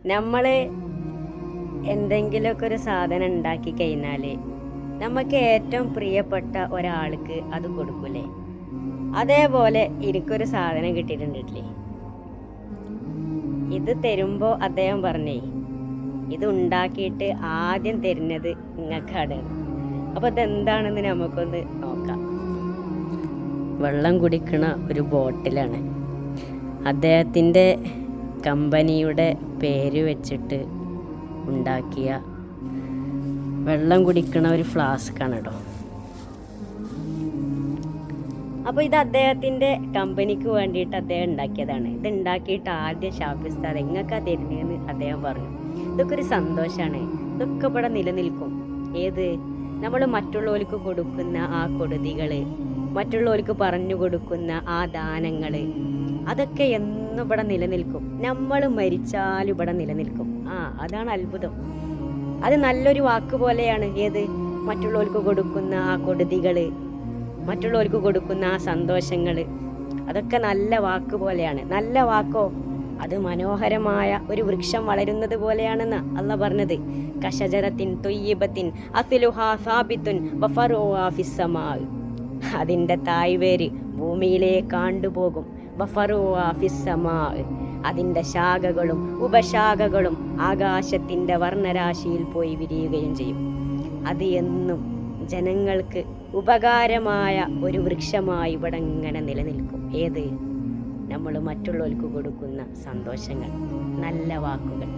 നമ്മൾ എന്തെങ്കിലുമൊക്കെ ഒരു സാധനം ഉണ്ടാക്കി കഴിഞ്ഞാൽ നമുക്ക് ഏറ്റവും പ്രിയപ്പെട്ട ഒരാൾക്ക് അത് കൊടുക്കൂലേ? അതേപോലെ എനിക്കൊരു സാധനം കിട്ടിയിട്ടുണ്ടില്ലേ, ഇത് തരുമ്പോൾ അദ്ദേഹം പറഞ്ഞേ ഇത് ഉണ്ടാക്കിയിട്ട് ആദ്യം തരുന്നത് നിങ്ങൾക്കാണ്. അപ്പോൾ ഇതെന്താണെന്ന് നമുക്കൊന്ന് നോക്കാം. വെള്ളം കുടിക്കണ ഒരു ബോട്ടിലാണ്. അദ്ദേഹത്തിൻ്റെ കമ്പനിയുടെ പേര് വെച്ചിട്ട് ഉണ്ടാക്കിയ വെള്ളം കുടിക്കണ ഒരു ഫ്ലാസ്ക്കാണ് കേട്ടോ. അപ്പോൾ ഇത് അദ്ദേഹത്തിൻ്റെ കമ്പനിക്ക് വേണ്ടിയിട്ട് അദ്ദേഹം ഉണ്ടാക്കിയതാണ്. ഇത് ഉണ്ടാക്കിയിട്ട് ആദ്യം ഷാഫിസ്താദ് എങ്ങനെയൊക്കെ തരുന്നതെന്ന് അദ്ദേഹം പറഞ്ഞു. ഇതൊക്കെ ഒരു സന്തോഷമാണ്. ഇതൊക്കെ ഇവിടെ നിലനിൽക്കും. ഏത്? നമ്മൾ മറ്റുള്ളവർക്ക് കൊടുക്കുന്ന ആ കൊടുതികൾ, മറ്റുള്ളവർക്ക് പറഞ്ഞു കൊടുക്കുന്ന ആ ദാനങ്ങൾ, അതൊക്കെ എന്നും ഇവിടെ നിലനിൽക്കും. നമ്മൾ മരിച്ചാലും ഇവിടെ നിലനിൽക്കും. അതാണ് അത്ഭുതം. അത് നല്ലൊരു വാക്ക് പോലെയാണ്. ഏത്? മറ്റുള്ളവർക്ക് കൊടുക്കുന്ന ആ കൊടുതികൾ, മറ്റുള്ളവർക്ക് കൊടുക്കുന്ന ആ സന്തോഷങ്ങൾ, അതൊക്കെ നല്ല വാക്ക് പോലെയാണ്. നല്ല വാക്കോ അത് മനോഹരമായ ഒരു വൃക്ഷം വളരുന്നത് പോലെയാണെന്ന് അള്ളാഹ് പറഞ്ഞത്. കശജറത്തിൻ തൊയ്യബത്തിൻ അസ്ലുഹാ സാബിത്തുൻ വഫറുഹാ ഫിസ്സമാ. അതിൻ്റെ തായ്വേര് ഭൂമിയിലേക്ക് ആണ്ടുപോകും. വഫറുഹാ ഫിസ്സമാ. അതിൻ്റെ ശാഖകളും ഉപശാഖകളും ആകാശത്തിൻ്റെ വർണ്ണരാശിയിൽ പോയി വിരിയുകയും ചെയ്യും. അത് എന്നും ജനങ്ങൾക്ക് ഉപകാരമായ ഒരു വൃക്ഷമായി ഇവിടെ ഇങ്ങനെ നിലനിൽക്കും. ഏത്? നമ്മൾ മറ്റുള്ളവർക്ക് കൊടുക്കുന്ന സന്തോഷങ്ങൾ, നല്ല വാക്കുകൾ.